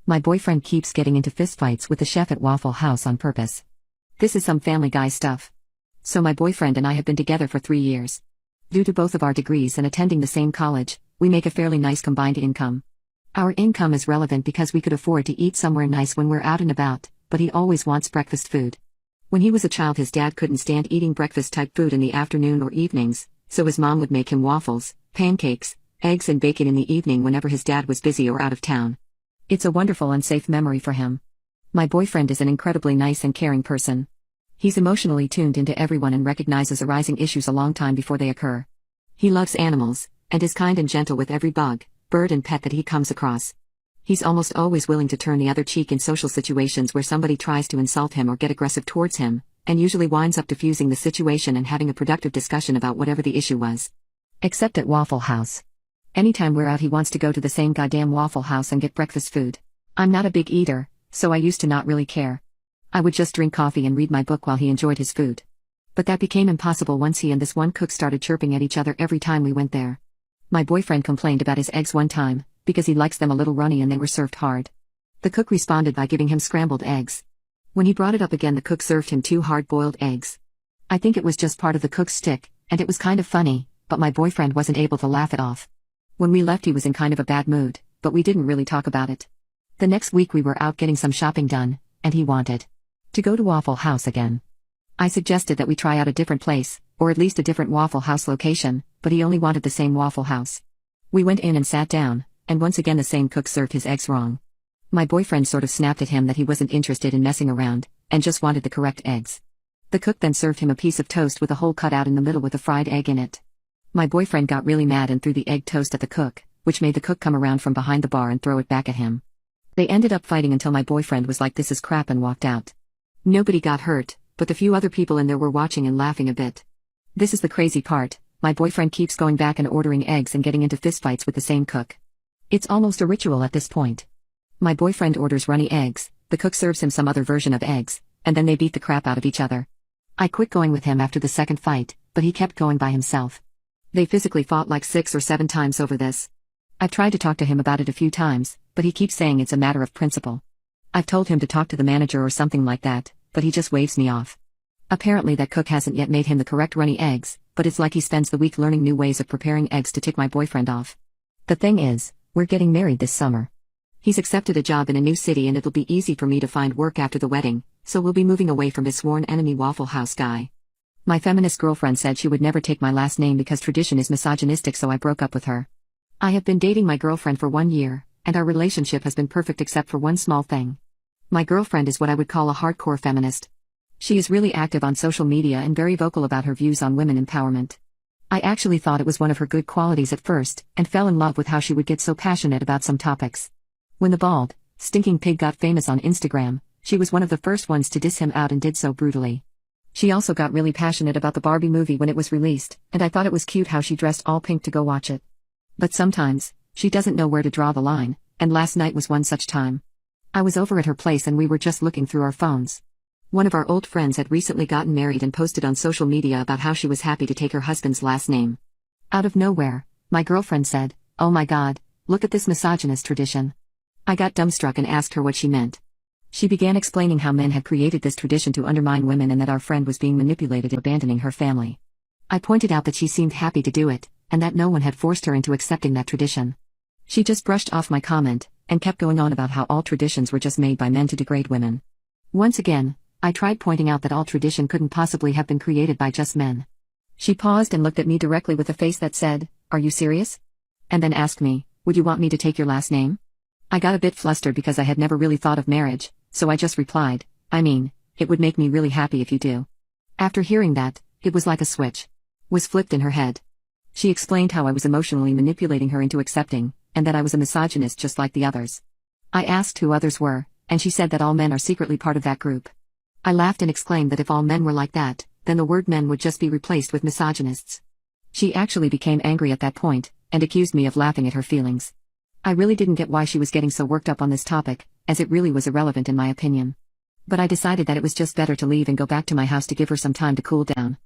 My boyfriend keeps getting into fistfights with the chef at Waffle House on purpose. This is some Family Guy stuff. So my boyfriend and I have been together for 3 years. Due to both of our degrees and attending the same college, we make a fairly nice combined income. Our income is relevant because we could afford to eat somewhere nice when we're out and about, but he always wants breakfast food. When he was a child, his dad couldn't stand eating breakfast-type food in the afternoon or evenings, so his mom would make him waffles, pancakes, eggs and bacon in the evening whenever his dad was busy or out of town. It's a wonderful and safe memory for him. My boyfriend is an incredibly nice and caring person. He's emotionally tuned into everyone and recognizes arising issues a long time before they occur. He loves animals, and is kind and gentle with every bug, bird and pet that he comes across. He's almost always willing to turn the other cheek in social situations where somebody tries to insult him or get aggressive towards him, and usually winds up diffusing the situation and having a productive discussion about whatever the issue was. Except at Waffle House. Anytime we're out, he wants to go to the same goddamn Waffle House and get breakfast food. I'm not a big eater, so I used to not really care. I would just drink coffee and read my book while he enjoyed his food. But that became impossible once he and this one cook started chirping at each other every time we went there. My boyfriend complained about his eggs one time, because he likes them a little runny and they were served hard. The cook responded by giving him scrambled eggs. When he brought it up again, the cook served him 2 hard-boiled eggs. I think it was just part of the cook's shtick, and it was kind of funny, but my boyfriend wasn't able to laugh it off. When we left, he was in kind of a bad mood, but we didn't really talk about it. The next week we were out getting some shopping done, and he wanted to go to Waffle House again. I suggested that we try out a different place, or at least a different Waffle House location, but he only wanted the same Waffle House. We went in and sat down, and once again the same cook served his eggs wrong. My boyfriend sort of snapped at him that he wasn't interested in messing around, and just wanted the correct eggs. The cook then served him a piece of toast with a hole cut out in the middle with a fried egg in it. My boyfriend got really mad and threw the egg toast at the cook, which made the cook come around from behind the bar and throw it back at him. They ended up fighting until my boyfriend was like, "This is crap," and walked out. Nobody got hurt, but the few other people in there were watching and laughing a bit. This is the crazy part: my boyfriend keeps going back and ordering eggs and getting into fistfights with the same cook. It's almost a ritual at this point. My boyfriend orders runny eggs, the cook serves him some other version of eggs, and then they beat the crap out of each other. I quit going with him after the second fight, but he kept going by himself. They physically fought like 6 or 7 times over this. I've tried to talk to him about it a few times, but he keeps saying it's a matter of principle. I've told him to talk to the manager or something like that, but he just waves me off. Apparently that cook hasn't yet made him the correct runny eggs, but it's like he spends the week learning new ways of preparing eggs to tick my boyfriend off. The thing is, we're getting married this summer. He's accepted a job in a new city and it'll be easy for me to find work after the wedding, so we'll be moving away from his sworn enemy Waffle House guy. My feminist girlfriend said she would never take my last name because tradition is misogynistic, so I broke up with her. I have been dating my girlfriend for 1 year, and our relationship has been perfect except for one small thing. My girlfriend is what I would call a hardcore feminist. She is really active on social media and very vocal about her views on women empowerment. I actually thought it was one of her good qualities at first, and fell in love with how she would get so passionate about some topics. When the bald, stinking pig got famous on Instagram, she was one of the first ones to diss him out and did so brutally. She also got really passionate about the Barbie movie when it was released, and I thought it was cute how she dressed all pink to go watch it. But sometimes, she doesn't know where to draw the line, and last night was one such time. I was over at her place and we were just looking through our phones. One of our old friends had recently gotten married and posted on social media about how she was happy to take her husband's last name. Out of nowhere, my girlfriend said, "Oh my God, look at this misogynist tradition." I got dumbstruck and asked her what she meant. She began explaining how men had created this tradition to undermine women and that our friend was being manipulated into abandoning her family. I pointed out that she seemed happy to do it, and that no one had forced her into accepting that tradition. She just brushed off my comment, and kept going on about how all traditions were just made by men to degrade women. Once again, I tried pointing out that all tradition couldn't possibly have been created by just men. She paused and looked at me directly with a face that said, "Are you serious?" And then asked me, "Would you want me to take your last name?" I got a bit flustered because I had never really thought of marriage, so I just replied, "I mean, it would make me really happy if you do." After hearing that, it was like a switch was flipped in her head. She explained how I was emotionally manipulating her into accepting, and that I was a misogynist just like the others. I asked who others were, and she said that all men are secretly part of that group. I laughed and exclaimed that if all men were like that, then the word men would just be replaced with misogynists. She actually became angry at that point, and accused me of laughing at her feelings. I really didn't get why she was getting so worked up on this topic, as it really was irrelevant in my opinion. But I decided that it was just better to leave and go back to my house to give her some time to cool down.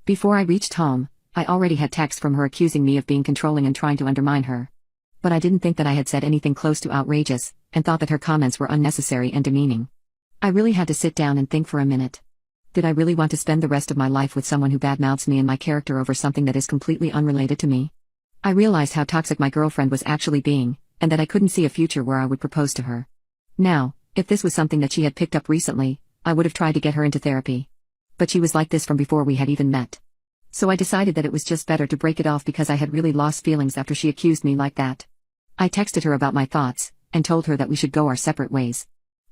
Before I reached home, I already had texts from her accusing me of being controlling and trying to undermine her. But I didn't think that I had said anything close to outrageous, and thought that her comments were unnecessary and demeaning. I really had to sit down and think for a minute. Did I really want to spend the rest of my life with someone who badmouths me and my character over something that is completely unrelated to me? I realized how toxic my girlfriend was actually being, and that I couldn't see a future where I would propose to her. Now, if this was something that she had picked up recently, I would have tried to get her into therapy. But she was like this from before we had even met. So I decided that it was just better to break it off because I had really lost feelings after she accused me like that. I texted her about my thoughts, and told her that we should go our separate ways.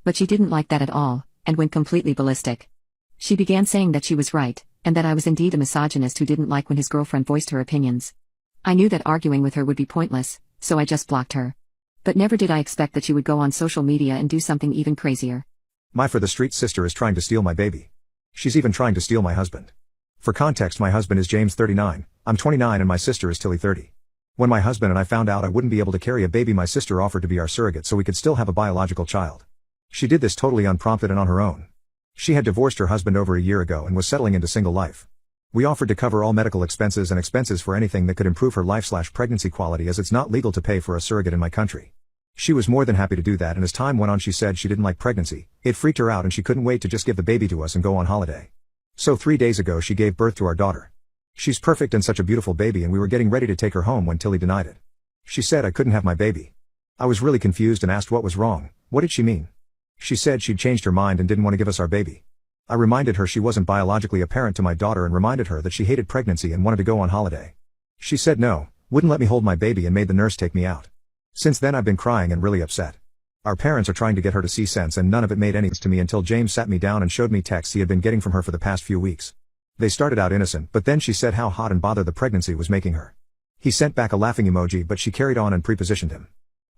But she didn't like that at all, and went completely ballistic. She began saying that she was right, and that I was indeed a misogynist who didn't like when his girlfriend voiced her opinions. I knew that arguing with her would be pointless, so I just blocked her. But never did I expect that she would go on social media and do something even crazier. My for the street sister is trying to steal my baby. She's even trying to steal my husband. For context, my husband is James 39, I'm 29 and my sister is Tilly 30. When my husband and I found out I wouldn't be able to carry a baby, my sister offered to be our surrogate so we could still have a biological child. She did this totally unprompted and on her own. She had divorced her husband over a year ago and was settling into single life. We offered to cover all medical expenses and expenses for anything that could improve her life/pregnancy quality, as it's not legal to pay for a surrogate in my country. She was more than happy to do that, and as time went on she said she didn't like pregnancy, it freaked her out and she couldn't wait to just give the baby to us and go on holiday. So 3 days ago she gave birth to our daughter. She's perfect and such a beautiful baby, and we were getting ready to take her home when Tilly denied it. She said I couldn't have my baby. I was really confused and asked what was wrong. What did she mean? She said she'd changed her mind and didn't want to give us our baby. I reminded her she wasn't biologically a parent to my daughter and reminded her that she hated pregnancy and wanted to go on holiday. She said no, wouldn't let me hold my baby and made the nurse take me out. Since then I've been crying and really upset. Our parents are trying to get her to see sense, and none of it made any sense to me until James sat me down and showed me texts he had been getting from her for the past few weeks. They started out innocent, but then she said how hot and bothered the pregnancy was making her. He sent back a laughing emoji, but she carried on and prepositioned him,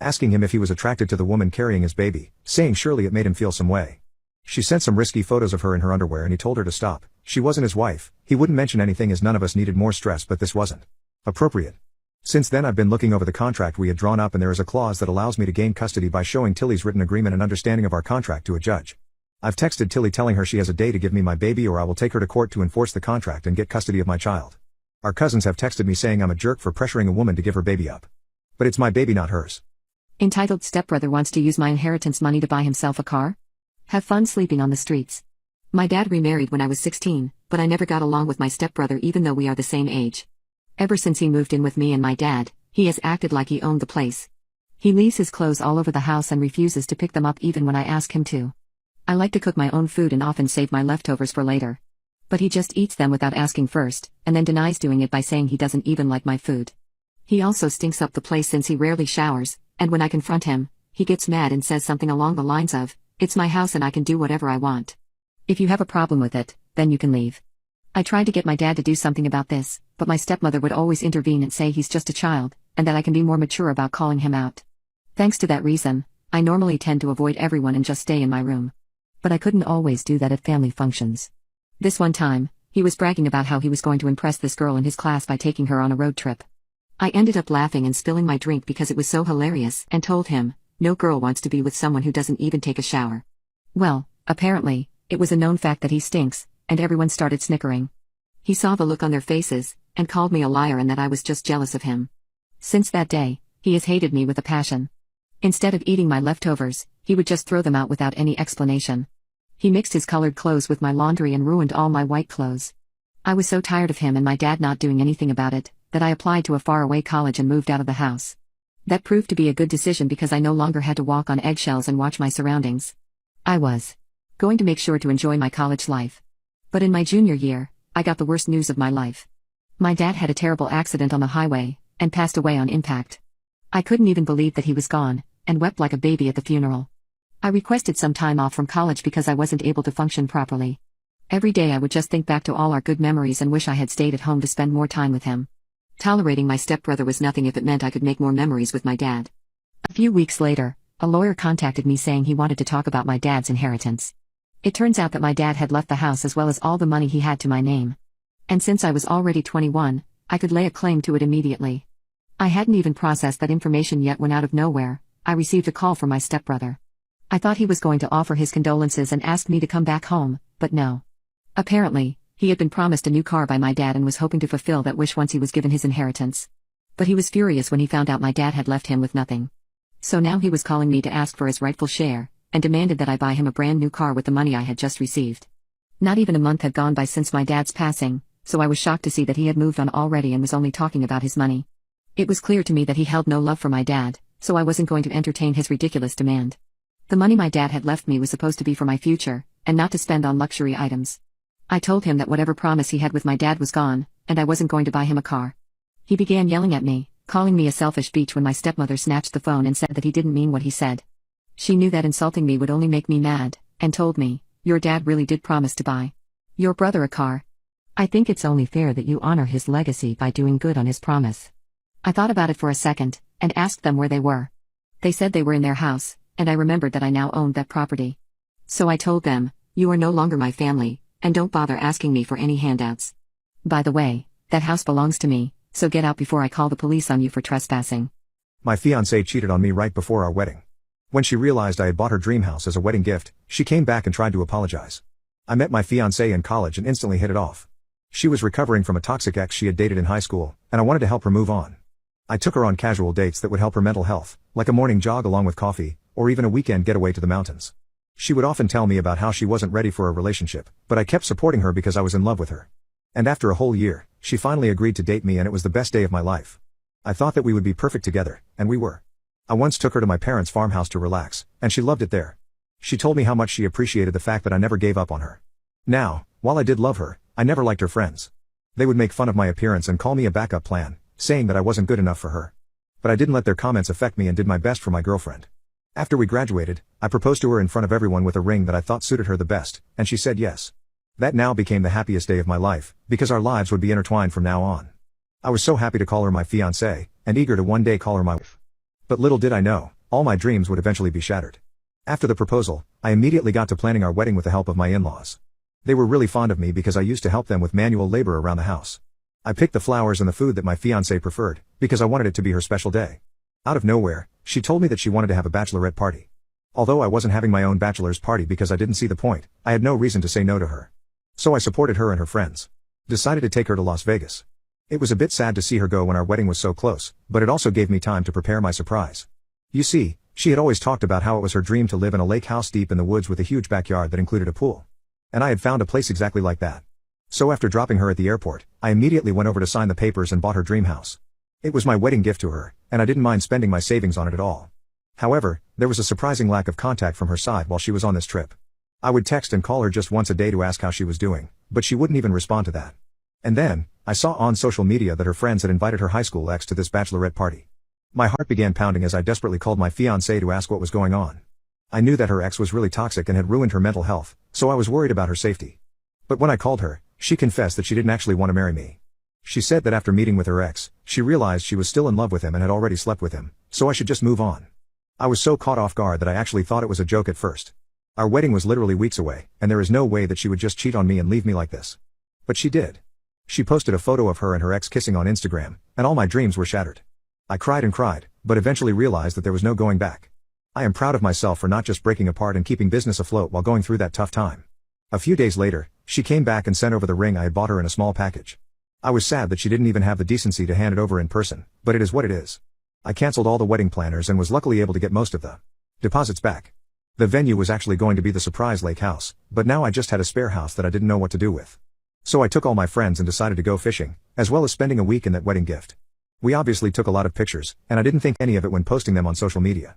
asking him if he was attracted to the woman carrying his baby, saying surely it made him feel some way. She sent some risky photos of her in her underwear and he told her to stop. She wasn't his wife, he wouldn't mention anything as none of us needed more stress, but this wasn't appropriate. Since then I've been looking over the contract we had drawn up, and there is a clause that allows me to gain custody by showing Tilly's written agreement and understanding of our contract to a judge. I've texted Tilly telling her she has a day to give me my baby or I will take her to court to enforce the contract and get custody of my child. Our cousins have texted me saying I'm a jerk for pressuring a woman to give her baby up. But it's my baby, not hers. Entitled stepbrother wants to use my inheritance money to buy himself a car? Have fun sleeping on the streets. My dad remarried when I was 16, but I never got along with my stepbrother even though we are the same age. Ever since he moved in with me and my dad, he has acted like he owned the place. He leaves his clothes all over the house and refuses to pick them up even when I ask him to. I like to cook my own food and often save my leftovers for later. But he just eats them without asking first, and then denies doing it by saying he doesn't even like my food. He also stinks up the place since he rarely showers, and when I confront him, he gets mad and says something along the lines of, "It's my house and I can do whatever I want. If you have a problem with it, then you can leave." I tried to get my dad to do something about this, but my stepmother would always intervene and say he's just a child, and that I can be more mature about calling him out. Thanks to that reason, I normally tend to avoid everyone and just stay in my room. But I couldn't always do that at family functions. This one time, he was bragging about how he was going to impress this girl in his class by taking her on a road trip. I ended up laughing and spilling my drink because it was so hilarious, and told him, no girl wants to be with someone who doesn't even take a shower. Well, apparently, it was a known fact that he stinks, and everyone started snickering. He saw the look on their faces, and called me a liar and that I was just jealous of him. Since that day, he has hated me with a passion. Instead of eating my leftovers, he would just throw them out without any explanation. He mixed his colored clothes with my laundry and ruined all my white clothes. I was so tired of him and my dad not doing anything about it, that I applied to a faraway college and moved out of the house. That proved to be a good decision because I no longer had to walk on eggshells and watch my surroundings. I was going to make sure to enjoy my college life. But in my junior year, I got the worst news of my life. My dad had a terrible accident on the highway, and passed away on impact. I couldn't even believe that he was gone, and wept like a baby at the funeral. I requested some time off from college because I wasn't able to function properly. Every day I would just think back to all our good memories and wish I had stayed at home to spend more time with him. Tolerating my stepbrother was nothing if it meant I could make more memories with my dad. A few weeks later, a lawyer contacted me saying he wanted to talk about my dad's inheritance. It turns out that my dad had left the house as well as all the money he had to my name. And since I was already 21, I could lay a claim to it immediately. I hadn't even processed that information yet when out of nowhere, I received a call from my stepbrother. I thought he was going to offer his condolences and ask me to come back home, but no. Apparently, he had been promised a new car by my dad and was hoping to fulfill that wish once he was given his inheritance. But he was furious when he found out my dad had left him with nothing. So now he was calling me to ask for his rightful share, and demanded that I buy him a brand new car with the money I had just received. Not even a month had gone by since my dad's passing, so I was shocked to see that he had moved on already and was only talking about his money. It was clear to me that he held no love for my dad, so I wasn't going to entertain his ridiculous demand. The money my dad had left me was supposed to be for my future, and not to spend on luxury items. I told him that whatever promise he had with my dad was gone, and I wasn't going to buy him a car. He began yelling at me, calling me a selfish bitch when my stepmother snatched the phone and said that he didn't mean what he said. She knew that insulting me would only make me mad, and told me, "Your dad really did promise to buy your brother a car. I think it's only fair that you honor his legacy by doing good on his promise." I thought about it for a second, and asked them where they were. They said they were in their house, and I remembered that I now owned that property. So I told them, "You are no longer my family, and don't bother asking me for any handouts. By the way, that house belongs to me, so get out before I call the police on you for trespassing." My fiancée cheated on me right before our wedding. When she realized I had bought her dream house as a wedding gift, she came back and tried to apologize. I met my fiancée in college and instantly hit it off. She was recovering from a toxic ex she had dated in high school, and I wanted to help her move on. I took her on casual dates that would help her mental health, like a morning jog along with coffee, or even a weekend getaway to the mountains. She would often tell me about how she wasn't ready for a relationship, but I kept supporting her because I was in love with her. And after a whole year, she finally agreed to date me, and it was the best day of my life. I thought that we would be perfect together, and we were. I once took her to my parents' farmhouse to relax, and she loved it there. She told me how much she appreciated the fact that I never gave up on her. Now, while I did love her, I never liked her friends. They would make fun of my appearance and call me a backup plan, saying that I wasn't good enough for her. But I didn't let their comments affect me and did my best for my girlfriend. After we graduated, I proposed to her in front of everyone with a ring that I thought suited her the best, and she said yes. That now became the happiest day of my life, because our lives would be intertwined from now on. I was so happy to call her my fiancée, and eager to one day call her my wife. But little did I know, all my dreams would eventually be shattered. After the proposal, I immediately got to planning our wedding with the help of my in-laws. They were really fond of me because I used to help them with manual labor around the house. I picked the flowers and the food that my fiancée preferred, because I wanted it to be her special day. Out of nowhere, she told me that she wanted to have a bachelorette party. Although I wasn't having my own bachelor's party because I didn't see the point, I had no reason to say no to her. So I supported her and her friends. Decided to take her to Las Vegas. It was a bit sad to see her go when our wedding was so close, but it also gave me time to prepare my surprise. You see, she had always talked about how it was her dream to live in a lake house deep in the woods with a huge backyard that included a pool. And I had found a place exactly like that. So after dropping her at the airport, I immediately went over to sign the papers and bought her dream house. It was my wedding gift to her, and I didn't mind spending my savings on it at all. However, there was a surprising lack of contact from her side while she was on this trip. I would text and call her just once a day to ask how she was doing, but she wouldn't even respond to that. And then, I saw on social media that her friends had invited her high school ex to this bachelorette party. My heart began pounding as I desperately called my fiancée to ask what was going on. I knew that her ex was really toxic and had ruined her mental health, so I was worried about her safety. But when I called her, she confessed that she didn't actually want to marry me. She said that after meeting with her ex, she realized she was still in love with him and had already slept with him, so I should just move on. I was so caught off guard that I actually thought it was a joke at first. Our wedding was literally weeks away, and there is no way that she would just cheat on me and leave me like this. But she did. She posted a photo of her and her ex kissing on Instagram, and all my dreams were shattered. I cried and cried, but eventually realized that there was no going back. I am proud of myself for not just breaking apart and keeping business afloat while going through that tough time. A few days later, she came back and sent over the ring I had bought her in a small package. I was sad that she didn't even have the decency to hand it over in person, but it is what it is. I canceled all the wedding planners and was luckily able to get most of the deposits back. The venue was actually going to be the surprise lake house, but now I just had a spare house that I didn't know what to do with. So I took all my friends and decided to go fishing, as well as spending a week in that wedding gift. We obviously took a lot of pictures, and I didn't think any of it when posting them on social media.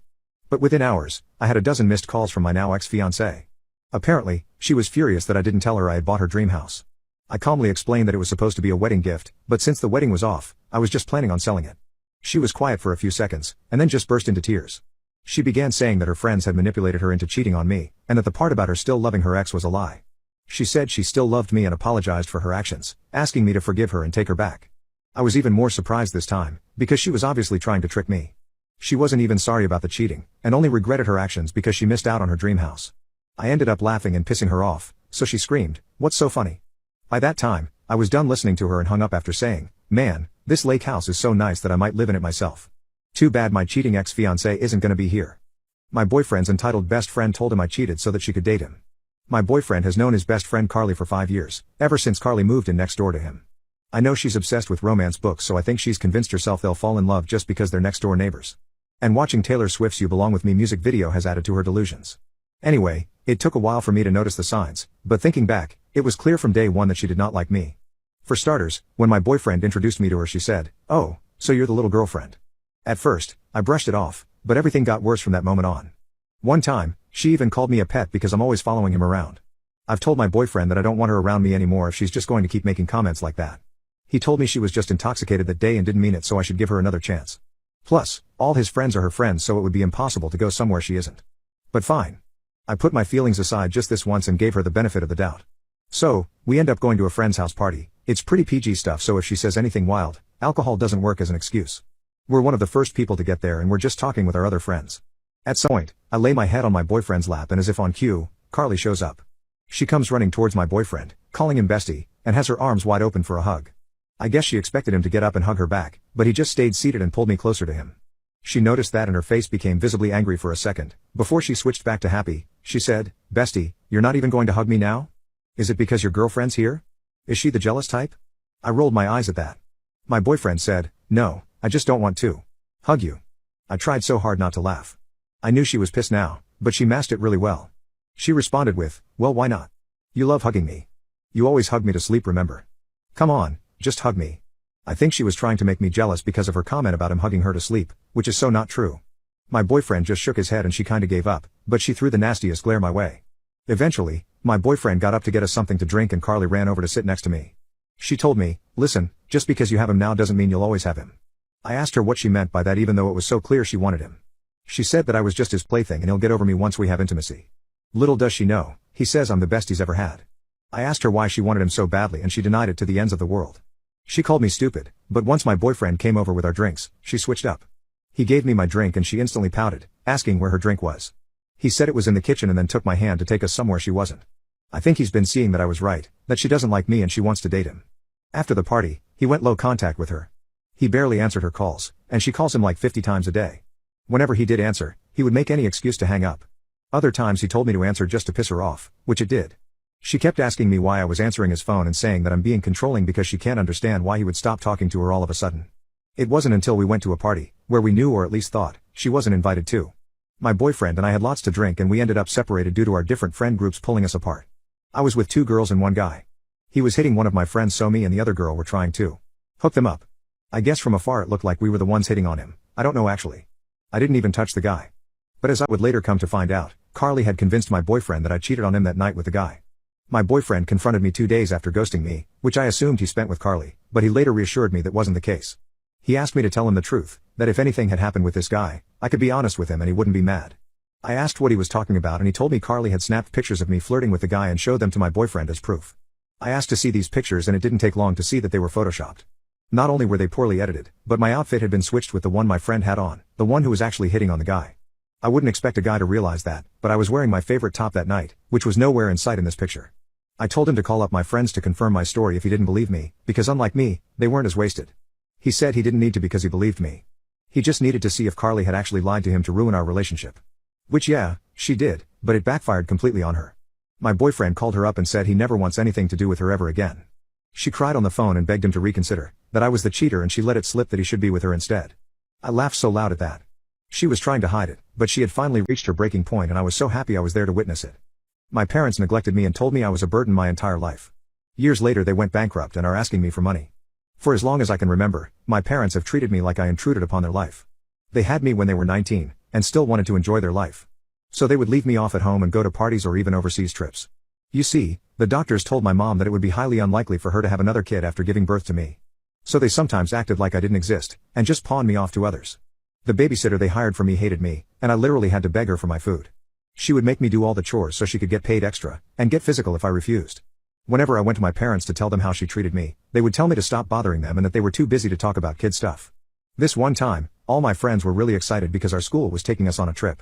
But within hours, I had a dozen missed calls from my now ex-fiancée. Apparently, she was furious that I didn't tell her I had bought her dream house. I calmly explained that it was supposed to be a wedding gift, but since the wedding was off, I was just planning on selling it. She was quiet for a few seconds, and then just burst into tears. She began saying that her friends had manipulated her into cheating on me, and that the part about her still loving her ex was a lie. She said she still loved me and apologized for her actions, asking me to forgive her and take her back. I was even more surprised this time, because she was obviously trying to trick me. She wasn't even sorry about the cheating, and only regretted her actions because she missed out on her dream house. I ended up laughing and pissing her off, so she screamed, "What's so funny?" By that time, I was done listening to her and hung up after saying, "Man, this lake house is so nice that I might live in it myself. Too bad my cheating ex-fiancé isn't gonna be here." My boyfriend's entitled best friend told him I cheated so that she could date him. My boyfriend has known his best friend Carly for 5 years, ever since Carly moved in next door to him. I know she's obsessed with romance books, so I think she's convinced herself they'll fall in love just because they're next door neighbors. And watching Taylor Swift's You Belong With Me music video has added to her delusions. Anyway, it took a while for me to notice the signs, but thinking back, it was clear from day one that she did not like me. For starters, when my boyfriend introduced me to her, she said, "Oh, so you're the little girlfriend." At first, I brushed it off, but everything got worse from that moment on. One time, she even called me a pet because I'm always following him around. I've told my boyfriend that I don't want her around me anymore if she's just going to keep making comments like that. He told me she was just intoxicated that day and didn't mean it, so I should give her another chance. Plus, all his friends are her friends, so it would be impossible to go somewhere she isn't. But fine. I put my feelings aside just this once and gave her the benefit of the doubt. So, we end up going to a friend's house party. It's pretty PG stuff, so if she says anything wild, alcohol doesn't work as an excuse. We're one of the first people to get there and we're just talking with our other friends. At some point, I lay my head on my boyfriend's lap and as if on cue, Carly shows up. She comes running towards my boyfriend, calling him bestie, and has her arms wide open for a hug. I guess she expected him to get up and hug her back, but he just stayed seated and pulled me closer to him. She noticed that and her face became visibly angry for a second. Before she switched back to happy, she said, "Bestie, you're not even going to hug me now? Is it because your girlfriend's here? Is she the jealous type?" I rolled my eyes at that. My boyfriend said, "No, I just don't want to hug you." I tried so hard not to laugh. I knew she was pissed now, but she masked it really well. She responded with, "Well, why not? You love hugging me. You always hug me to sleep, remember? Come on, just hug me." I think she was trying to make me jealous because of her comment about him hugging her to sleep, which is so not true. My boyfriend just shook his head and she kinda gave up, but she threw the nastiest glare my way. Eventually, my boyfriend got up to get us something to drink and Carly ran over to sit next to me. She told me, "Listen, just because you have him now doesn't mean you'll always have him." I asked her what she meant by that even though it was so clear she wanted him. She said that I was just his plaything and he'll get over me once we have intimacy. Little does she know, he says I'm the best he's ever had. I asked her why she wanted him so badly and she denied it to the ends of the world. She called me stupid, but once my boyfriend came over with our drinks, she switched up. He gave me my drink and she instantly pouted, asking where her drink was. He said it was in the kitchen and then took my hand to take us somewhere she wasn't. I think he's been seeing that I was right, that she doesn't like me and she wants to date him. After the party, he went low contact with her. He barely answered her calls, and she calls him like 50 times a day. Whenever he did answer, he would make any excuse to hang up. Other times he told me to answer just to piss her off, which it did. She kept asking me why I was answering his phone and saying that I'm being controlling because she can't understand why he would stop talking to her all of a sudden. It wasn't until we went to a party, where we knew or at least thought, she wasn't invited to. My boyfriend and I had lots to drink and we ended up separated due to our different friend groups pulling us apart. I was with 2 girls and 1 guy. He was hitting one of my friends, so me and the other girl were trying to hook them up. I guess from afar it looked like we were the ones hitting on him. I don't know actually. I didn't even touch the guy. But as I would later come to find out, Carly had convinced my boyfriend that I cheated on him that night with the guy. My boyfriend confronted me 2 days after ghosting me, which I assumed he spent with Carly, but he later reassured me that wasn't the case. He asked me to tell him the truth, that if anything had happened with this guy, I could be honest with him and he wouldn't be mad. I asked what he was talking about and he told me Carly had snapped pictures of me flirting with the guy and showed them to my boyfriend as proof. I asked to see these pictures and it didn't take long to see that they were photoshopped. Not only were they poorly edited, but my outfit had been switched with the one my friend had on, the one who was actually hitting on the guy. I wouldn't expect a guy to realize that, but I was wearing my favorite top that night, which was nowhere in sight in this picture. I told him to call up my friends to confirm my story if he didn't believe me, because unlike me, they weren't as wasted. He said he didn't need to because he believed me. He just needed to see if Carly had actually lied to him to ruin our relationship. Which yeah, she did, but it backfired completely on her. My boyfriend called her up and said he never wants anything to do with her ever again. She cried on the phone and begged him to reconsider, that I was the cheater and she let it slip that he should be with her instead. I laughed so loud at that. She was trying to hide it, but she had finally reached her breaking point and I was so happy I was there to witness it. My parents neglected me and told me I was a burden my entire life. Years later they went bankrupt and are asking me for money. For as long as I can remember, my parents have treated me like I intruded upon their life. They had me when they were 19, and still wanted to enjoy their life. So they would leave me off at home and go to parties or even overseas trips. You see, the doctors told my mom that it would be highly unlikely for her to have another kid after giving birth to me. So they sometimes acted like I didn't exist, and just pawned me off to others. The babysitter they hired for me hated me, and I literally had to beg her for my food. She would make me do all the chores so she could get paid extra, and get physical if I refused. Whenever I went to my parents to tell them how she treated me, they would tell me to stop bothering them and that they were too busy to talk about kid stuff. This one time, all my friends were really excited because our school was taking us on a trip.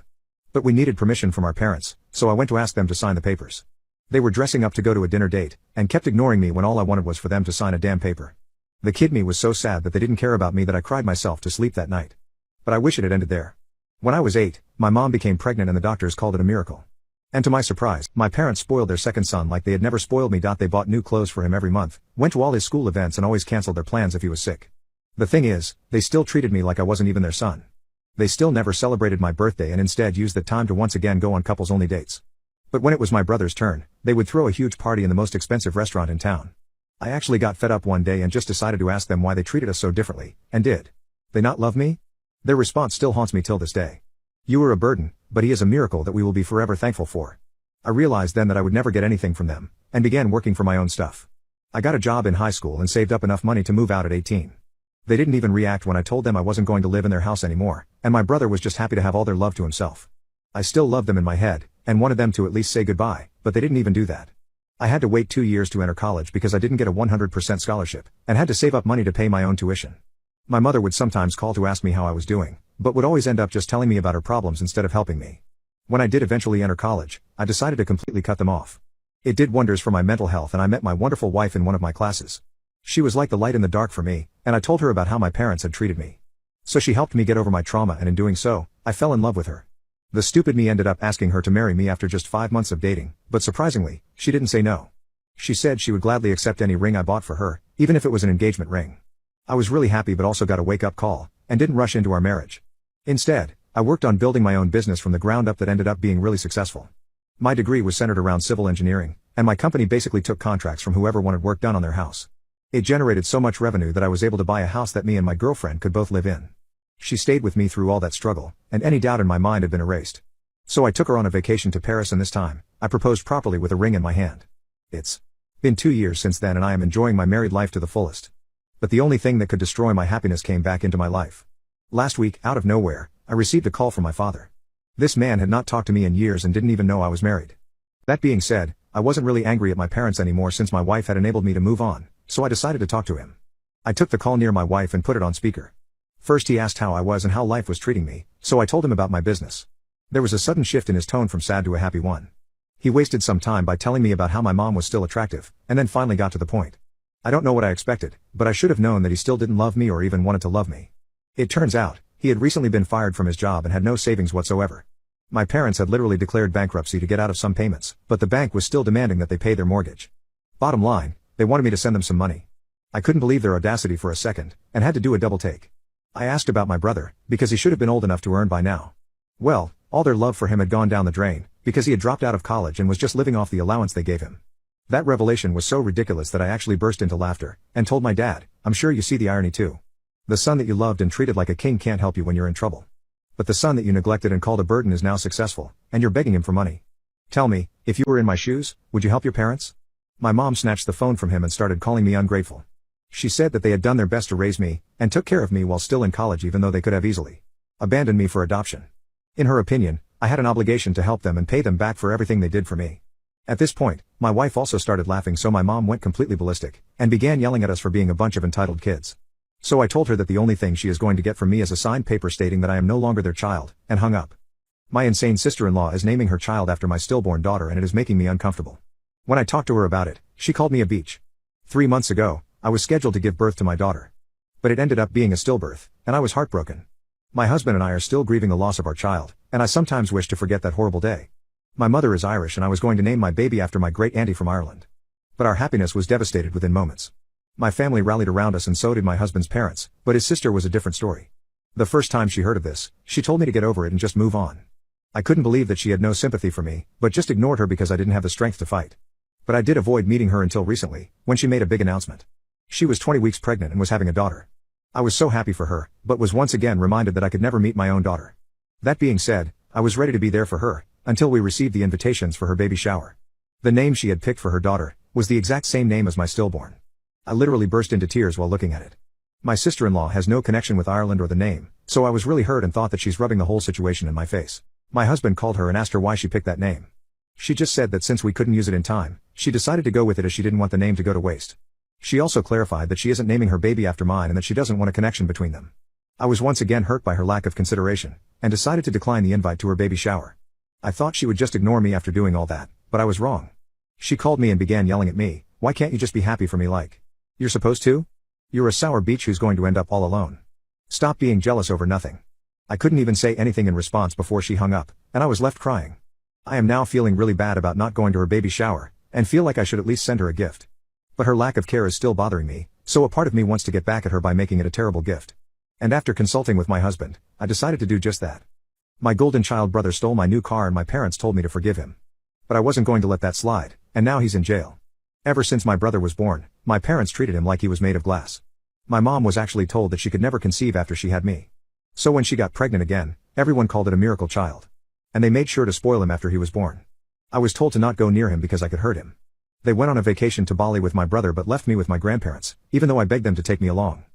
But we needed permission from our parents, so I went to ask them to sign the papers. They were dressing up to go to a dinner date, and kept ignoring me when all I wanted was for them to sign a damn paper. The kid me was so sad that they didn't care about me that I cried myself to sleep that night. But I wish it had ended there. When I was 8, my mom became pregnant and the doctors called it a miracle. And to my surprise, my parents spoiled their second son like they had never spoiled me. They bought new clothes for him every month, went to all his school events and always canceled their plans if he was sick. The thing is, they still treated me like I wasn't even their son. They still never celebrated my birthday and instead used that time to once again go on couples-only dates. But when it was my brother's turn, they would throw a huge party in the most expensive restaurant in town. I actually got fed up one day and just decided to ask them why they treated us so differently, and did they not love me? Their response still haunts me till this day. You were a burden, but he is a miracle that we will be forever thankful for. I realized then that I would never get anything from them, and began working for my own stuff. I got a job in high school and saved up enough money to move out at 18. They didn't even react when I told them I wasn't going to live in their house anymore, and my brother was just happy to have all their love to himself. I still loved them in my head, and wanted them to at least say goodbye, but they didn't even do that. I had to wait 2 years to enter college because I didn't get a 100% scholarship, and had to save up money to pay my own tuition. My mother would sometimes call to ask me how I was doing, but would always end up just telling me about her problems instead of helping me. When I did eventually enter college, I decided to completely cut them off. It did wonders for my mental health, and I met my wonderful wife in one of my classes. She was like the light in the dark for me, and I told her about how my parents had treated me. So she helped me get over my trauma, and in doing so, I fell in love with her. The stupid me ended up asking her to marry me after just 5 months of dating, but surprisingly, she didn't say no. She said she would gladly accept any ring I bought for her, even if it was an engagement ring. I was really happy, but also got a wake-up call, and didn't rush into our marriage. Instead, I worked on building my own business from the ground up that ended up being really successful. My degree was centered around civil engineering, and my company basically took contracts from whoever wanted work done on their house. It generated so much revenue that I was able to buy a house that me and my girlfriend could both live in. She stayed with me through all that struggle, and any doubt in my mind had been erased. So I took her on a vacation to Paris, and this time, I proposed properly with a ring in my hand. It's been 2 years since then, and I am enjoying my married life to the fullest. But the only thing that could destroy my happiness came back into my life. Last week, out of nowhere, I received a call from my father. This man had not talked to me in years and didn't even know I was married. That being said, I wasn't really angry at my parents anymore since my wife had enabled me to move on, so I decided to talk to him. I took the call near my wife and put it on speaker. First he asked how I was and how life was treating me, so I told him about my business. There was a sudden shift in his tone from sad to a happy one. He wasted some time by telling me about how my mom was still attractive, and then finally got to the point. I don't know what I expected, but I should have known that he still didn't love me or even wanted to love me. It turns out, he had recently been fired from his job and had no savings whatsoever. My parents had literally declared bankruptcy to get out of some payments, but the bank was still demanding that they pay their mortgage. Bottom line, they wanted me to send them some money. I couldn't believe their audacity for a second, and had to do a double take. I asked about my brother, because he should have been old enough to earn by now. Well, all their love for him had gone down the drain, because he had dropped out of college and was just living off the allowance they gave him. That revelation was so ridiculous that I actually burst into laughter, and told my dad, "I'm sure you see the irony too. The son that you loved and treated like a king can't help you when you're in trouble. But the son that you neglected and called a burden is now successful, and you're begging him for money. Tell me, if you were in my shoes, would you help your parents?" My mom snatched the phone from him and started calling me ungrateful. She said that they had done their best to raise me, and took care of me while still in college, even though they could have easily abandoned me for adoption. In her opinion, I had an obligation to help them and pay them back for everything they did for me. At this point, my wife also started laughing, so my mom went completely ballistic, and began yelling at us for being a bunch of entitled kids. So I told her that the only thing she is going to get from me is a signed paper stating that I am no longer their child, and hung up. My insane sister-in-law is naming her child after my stillborn daughter, and it is making me uncomfortable. When I talked to her about it, she called me a beach. 3 months ago, I was scheduled to give birth to my daughter. But it ended up being a stillbirth, and I was heartbroken. My husband and I are still grieving the loss of our child, and I sometimes wish to forget that horrible day. My mother is Irish, and I was going to name my baby after my great-auntie from Ireland. But our happiness was devastated within moments. My family rallied around us, and so did my husband's parents, but his sister was a different story. The first time she heard of this, she told me to get over it and just move on. I couldn't believe that she had no sympathy for me, but just ignored her because I didn't have the strength to fight. But I did avoid meeting her until recently, when she made a big announcement. She was 20 weeks pregnant and was having a daughter. I was so happy for her, but was once again reminded that I could never meet my own daughter. That being said, I was ready to be there for her, until we received the invitations for her baby shower. The name she had picked for her daughter was the exact same name as my stillborn. I literally burst into tears while looking at it. My sister-in-law has no connection with Ireland or the name, so I was really hurt and thought that she's rubbing the whole situation in my face. My husband called her and asked her why she picked that name. She just said that since we couldn't use it in time, she decided to go with it as she didn't want the name to go to waste. She also clarified that she isn't naming her baby after mine and that she doesn't want a connection between them. I was once again hurt by her lack of consideration, and decided to decline the invite to her baby shower. I thought she would just ignore me after doing all that, but I was wrong. She called me and began yelling at me, "Why can't you just be happy for me like you're supposed to? You're a sour beach who's going to end up all alone. Stop being jealous over nothing." I couldn't even say anything in response before she hung up, and I was left crying. I am now feeling really bad about not going to her baby shower, and feel like I should at least send her a gift. But her lack of care is still bothering me, so a part of me wants to get back at her by making it a terrible gift. And after consulting with my husband, I decided to do just that. My golden child brother stole my new car and my parents told me to forgive him. But I wasn't going to let that slide, and now he's in jail. Ever since my brother was born, my parents treated him like he was made of glass. My mom was actually told that she could never conceive after she had me. So when she got pregnant again, everyone called it a miracle child. And they made sure to spoil him after he was born. I was told to not go near him because I could hurt him. They went on a vacation to Bali with my brother but left me with my grandparents, even though I begged them to take me along.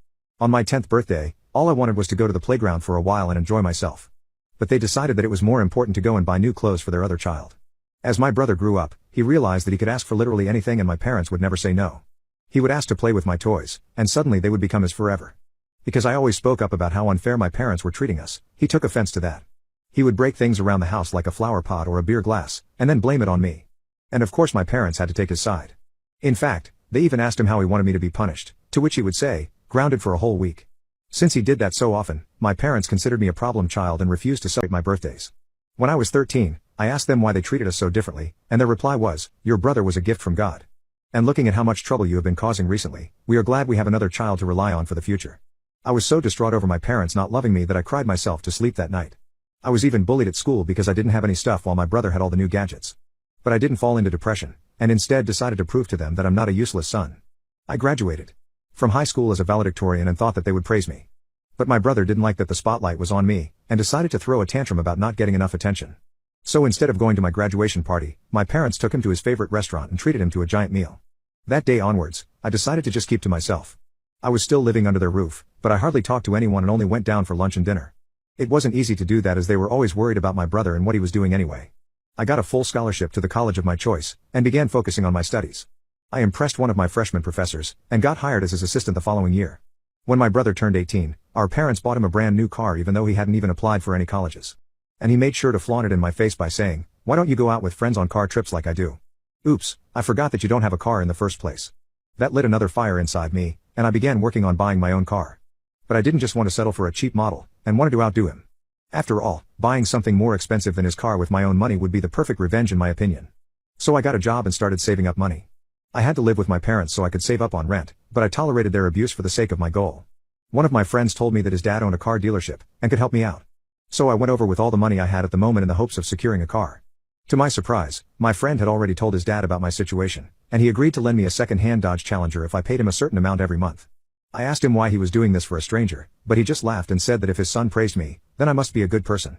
On my 10th birthday, all I wanted was to go to the playground for a while and enjoy myself. But they decided that it was more important to go and buy new clothes for their other child. As my brother grew up, he realized that he could ask for literally anything and my parents would never say no. He would ask to play with my toys, and suddenly they would become his forever. Because I always spoke up about how unfair my parents were treating us, he took offense to that. He would break things around the house like a flower pot or a beer glass, and then blame it on me. And of course my parents had to take his side. In fact, they even asked him how he wanted me to be punished, to which he would say, grounded for a whole week. Since he did that so often, my parents considered me a problem child and refused to celebrate my birthdays. When I was 13, I asked them why they treated us so differently, and their reply was, your brother was a gift from God. And looking at how much trouble you have been causing recently, we are glad we have another child to rely on for the future. I was so distraught over my parents not loving me that I cried myself to sleep that night. I was even bullied at school because I didn't have any stuff while my brother had all the new gadgets. But I didn't fall into depression, and instead decided to prove to them that I'm not a useless son. I graduated from high school as a valedictorian and thought that they would praise me. But my brother didn't like that the spotlight was on me, and decided to throw a tantrum about not getting enough attention. So instead of going to my graduation party, my parents took him to his favorite restaurant and treated him to a giant meal. That day onwards, I decided to just keep to myself. I was still living under their roof, but I hardly talked to anyone and only went down for lunch and dinner. It wasn't easy to do that as they were always worried about my brother and what he was doing anyway. I got a full scholarship to the college of my choice, and began focusing on my studies. I impressed one of my freshman professors, and got hired as his assistant the following year. When my brother turned 18, our parents bought him a brand new car even though he hadn't even applied for any colleges. And he made sure to flaunt it in my face by saying, why don't you go out with friends on car trips like I do? Oops, I forgot that you don't have a car in the first place. That lit another fire inside me, and I began working on buying my own car. But I didn't just want to settle for a cheap model, and wanted to outdo him. After all, buying something more expensive than his car with my own money would be the perfect revenge in my opinion. So I got a job and started saving up money. I had to live with my parents so I could save up on rent, but I tolerated their abuse for the sake of my goal. One of my friends told me that his dad owned a car dealership, and could help me out. So I went over with all the money I had at the moment in the hopes of securing a car. To my surprise, my friend had already told his dad about my situation, and he agreed to lend me a second-hand Dodge Challenger if I paid him a certain amount every month. I asked him why he was doing this for a stranger, but he just laughed and said that if his son praised me, then I must be a good person.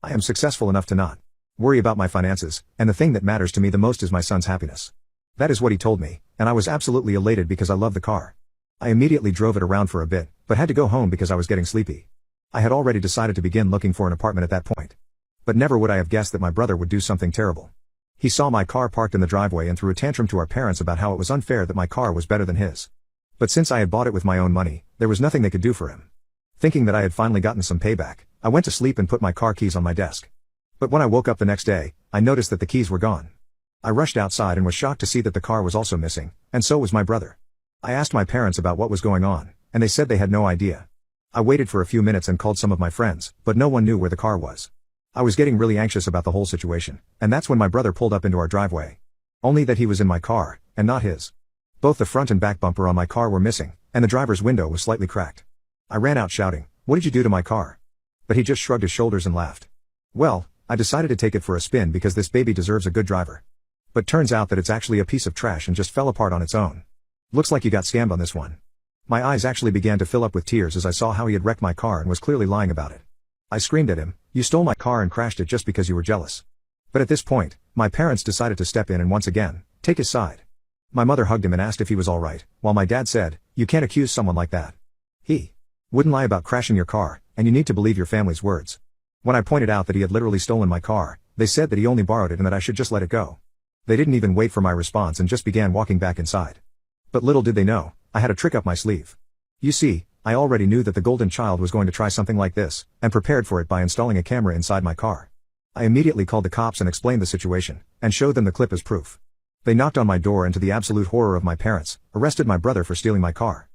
I am successful enough to not worry about my finances, and the thing that matters to me the most is my son's happiness. That is what he told me, and I was absolutely elated because I love the car. I immediately drove it around for a bit, but had to go home because I was getting sleepy. I had already decided to begin looking for an apartment at that point. But never would I have guessed that my brother would do something terrible. He saw my car parked in the driveway and threw a tantrum to our parents about how it was unfair that my car was better than his. But since I had bought it with my own money, there was nothing they could do for him. Thinking that I had finally gotten some payback, I went to sleep and put my car keys on my desk. But when I woke up the next day, I noticed that the keys were gone. I rushed outside and was shocked to see that the car was also missing, and so was my brother. I asked my parents about what was going on, and they said they had no idea. I waited for a few minutes and called some of my friends, but no one knew where the car was. I was getting really anxious about the whole situation, and that's when my brother pulled up into our driveway. Only that he was in my car, and not his. Both the front and back bumper on my car were missing, and the driver's window was slightly cracked. I ran out shouting, "What did you do to my car?" But he just shrugged his shoulders and laughed. Well, I decided to take it for a spin because this baby deserves a good driver. But turns out that it's actually a piece of trash and just fell apart on its own. Looks like you got scammed on this one. My eyes actually began to fill up with tears as I saw how he had wrecked my car and was clearly lying about it. I screamed at him, "You stole my car and crashed it just because you were jealous." But at this point, my parents decided to step in and once again, take his side. My mother hugged him and asked if he was alright, while my dad said, "You can't accuse someone like that. He wouldn't lie about crashing your car, and you need to believe your family's words." When I pointed out that he had literally stolen my car, they said that he only borrowed it and that I should just let it go. They didn't even wait for my response and just began walking back inside. But little did they know, I had a trick up my sleeve. You see, I already knew that the golden child was going to try something like this, and prepared for it by installing a camera inside my car. I immediately called the cops and explained the situation, and showed them the clip as proof. They knocked on my door and to the absolute horror of my parents, arrested my brother for stealing my car.